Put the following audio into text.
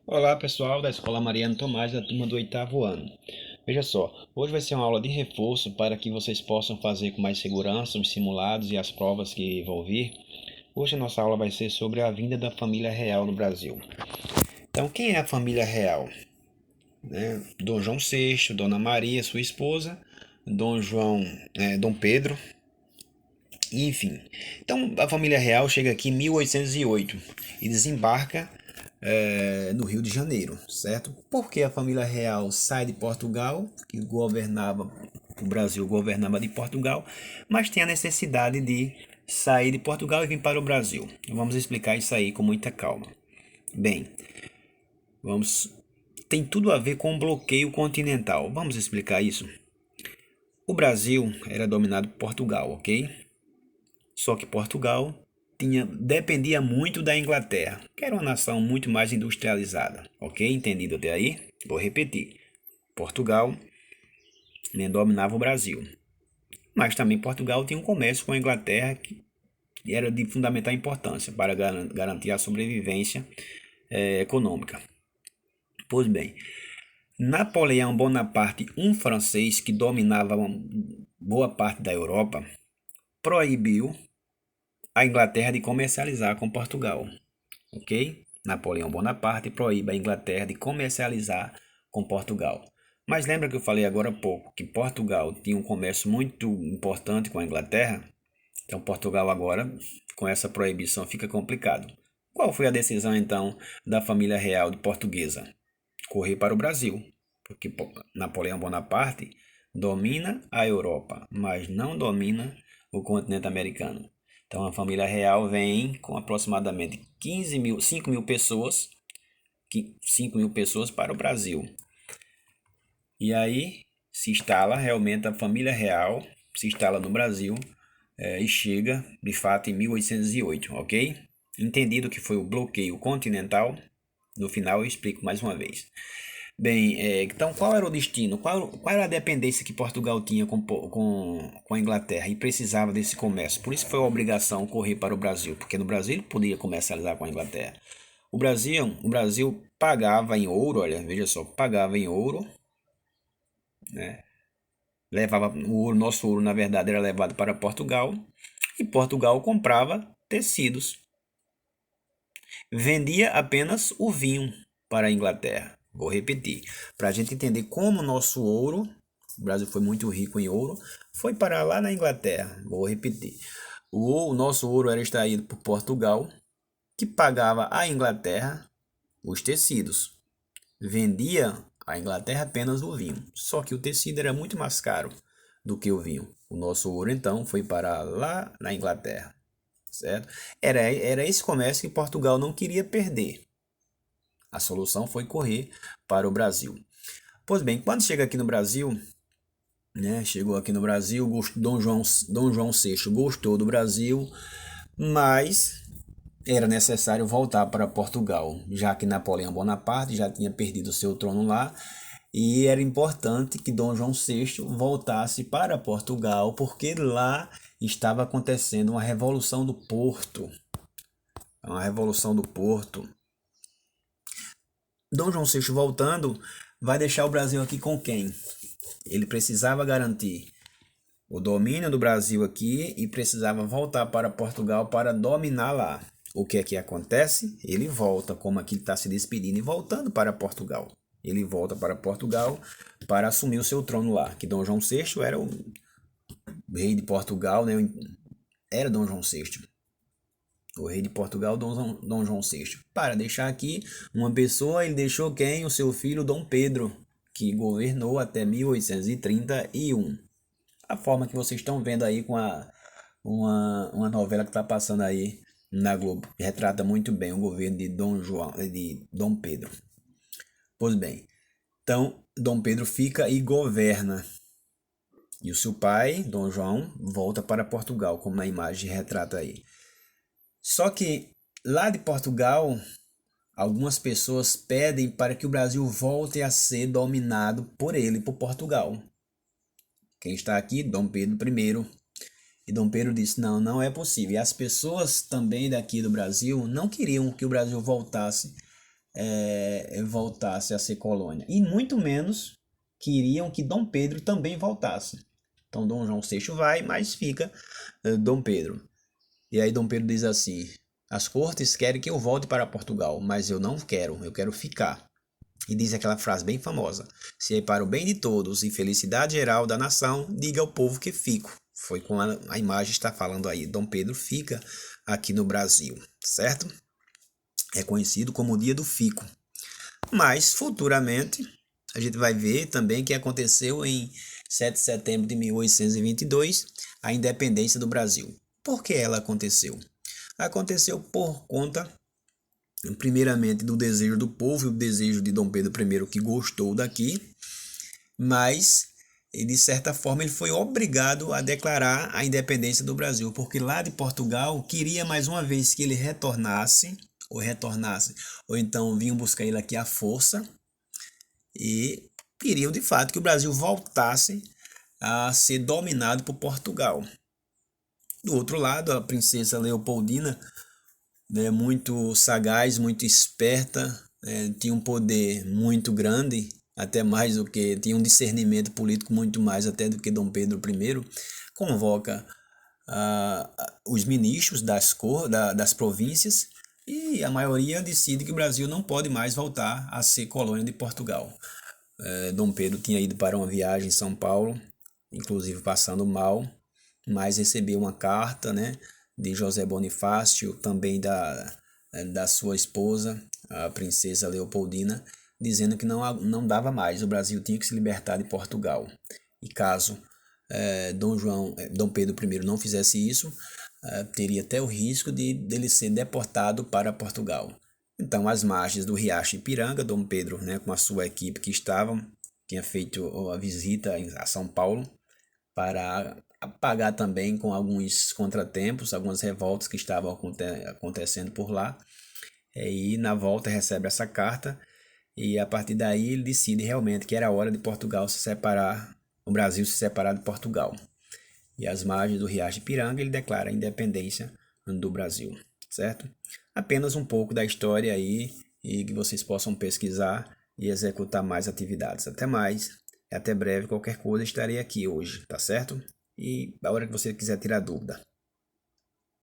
Olá pessoal da Escola Mariano Tomás, da turma do oitavo ano. Veja só, hoje vai ser uma aula de reforço para que vocês possam fazer com mais segurança os simulados e as provas que vão vir. Hoje a nossa aula vai ser sobre a vinda da família real no Brasil. Então, quem é a família real? Dom João VI, Dona Maria, sua esposa, Dom Pedro, enfim. Então, a família real chega aqui em 1808 e desembarca no Rio de Janeiro, certo? Porque a família real sai de Portugal, que governava o Brasil, governava de Portugal, mas tem a necessidade de sair de Portugal e vir para o Brasil. Vamos explicar isso aí com muita calma. Bem, vamos. Tem tudo a ver com o bloqueio continental. Vamos explicar isso. O Brasil era dominado por Portugal, ok? Só que Portugal dependia muito da Inglaterra, que era uma nação muito mais industrializada. Ok? Entendido até aí? Vou repetir. Portugal, né, dominava o Brasil. Mas também Portugal tinha um comércio com a Inglaterra que era de fundamental importância para garantir a sobrevivência econômica. Pois bem, Napoleão Bonaparte, um francês que dominava uma boa parte da Europa, proibiu a Inglaterra de comercializar com Portugal, ok? Napoleão Bonaparte proíbe a Inglaterra de comercializar com Portugal. Mas lembra que eu falei agora há pouco que Portugal tinha um comércio muito importante com a Inglaterra? Então Portugal agora, com essa proibição, fica complicado. Qual foi a decisão então da família real de portuguesa? Correr para o Brasil, porque Napoleão Bonaparte domina a Europa, mas não domina o continente americano. Então a família real vem com aproximadamente 5 mil pessoas, 5 mil pessoas para o Brasil. E aí se instala realmente a família real, se instala no Brasil e chega de fato em 1808, ok? Entendido que foi o bloqueio continental, no final eu explico mais uma vez. Bem, então qual era o destino? Qual era a dependência que Portugal tinha com a Inglaterra e precisava desse comércio? Por isso foi uma obrigação correr para o Brasil, porque no Brasil ele podia comercializar com a Inglaterra. O Brasil pagava em ouro, olha, veja só, pagava em ouro, né? Levava o ouro, nosso ouro na verdade era levado para Portugal e Portugal comprava tecidos. Vendia apenas o vinho para a Inglaterra. Vou repetir, para a gente entender como o nosso ouro, o Brasil foi muito rico em ouro, foi para lá na Inglaterra. Vou repetir. O nosso ouro era extraído por Portugal, que pagava à Inglaterra os tecidos. Vendia à Inglaterra apenas o vinho, só que o tecido era muito mais caro do que o vinho. O nosso ouro então foi para lá na Inglaterra, certo? Era esse comércio que Portugal não queria perder. A solução foi correr para o Brasil. Pois bem, quando chega aqui no Brasil, né, chegou aqui no Brasil, Dom João VI gostou do Brasil, mas era necessário voltar para Portugal, já que Napoleão Bonaparte já tinha perdido seu trono lá, e era importante que Dom João VI voltasse para Portugal, porque lá estava acontecendo uma revolução do Porto. Uma revolução do Porto. Dom João VI voltando, vai deixar o Brasil aqui com quem? Ele precisava garantir o domínio do Brasil aqui e precisava voltar para Portugal para dominar lá. O que é que acontece? Ele volta, como aqui ele está se despedindo e voltando para Portugal. Ele volta para Portugal para assumir o seu trono lá, que Dom João VI era o rei de Portugal, né? Era Dom João VI. O rei de Portugal, Dom João VI. Para deixar aqui uma pessoa, ele deixou quem? O seu filho Dom Pedro, que governou até 1831. A forma que vocês estão vendo aí com uma novela que está passando aí na Globo. Retrata muito bem o governo de Dom Pedro. Pois bem, então Dom Pedro fica e governa. E o seu pai, Dom João, volta para Portugal, como na imagem retrata aí. Só que lá de Portugal, algumas pessoas pedem para que o Brasil volte a ser dominado por ele, por Portugal. Quem está aqui? Dom Pedro I. E Dom Pedro disse: não, não é possível. E as pessoas também daqui do Brasil não queriam que o Brasil voltasse voltasse a ser colônia. E muito menos queriam que Dom Pedro também voltasse. Então Dom João VI vai, mas fica Dom Pedro. E aí Dom Pedro diz assim: as cortes querem que eu volte para Portugal, mas eu não quero, eu quero ficar. E diz aquela frase bem famosa: se é para o bem de todos e felicidade geral da nação, diga ao povo que fico. Foi com a imagem está falando aí. Dom Pedro fica aqui no Brasil, certo? É conhecido como o Dia do Fico. Mas futuramente a gente vai ver também que aconteceu em 7 de setembro de 1822 a independência do Brasil. Por que ela aconteceu? Aconteceu por conta, primeiramente, do desejo do povo e o desejo de Dom Pedro I, que gostou daqui, mas de certa forma ele foi obrigado a declarar a independência do Brasil, porque lá de Portugal queria mais uma vez que ele retornasse, ou então vinham buscar ele aqui à força, e queriam de fato que o Brasil voltasse a ser dominado por Portugal. Do outro lado, a princesa Leopoldina, né, muito sagaz, muito esperta, tinha um poder muito grande, até mais do que, tinha um discernimento político muito mais até do que Dom Pedro I, convoca os ministros das províncias e a maioria decide que o Brasil não pode mais voltar a ser colônia de Portugal. Dom Pedro tinha ido para uma viagem em São Paulo, inclusive passando mal, mas recebeu uma carta, né, de José Bonifácio, também da sua esposa, a princesa Leopoldina, dizendo que não dava mais, o Brasil tinha que se libertar de Portugal. E caso Dom Pedro I não fizesse isso, teria até o risco dele ser deportado para Portugal. Então, às margens do Riacho Ipiranga, Dom Pedro, né, com a sua equipe tinha feito a visita a São Paulo para apagar também com alguns contratempos, algumas revoltas que estavam acontecendo por lá. E na volta recebe essa carta e a partir daí ele decide realmente que era hora de Portugal se separar, o Brasil se separar de Portugal. E às margens do Riacho Ipiranga ele declara a independência do Brasil, certo? Apenas um pouco da história aí e que vocês possam pesquisar e executar mais atividades. Até mais, até breve, qualquer coisa estarei aqui hoje, tá certo? E a hora que você quiser tirar dúvida.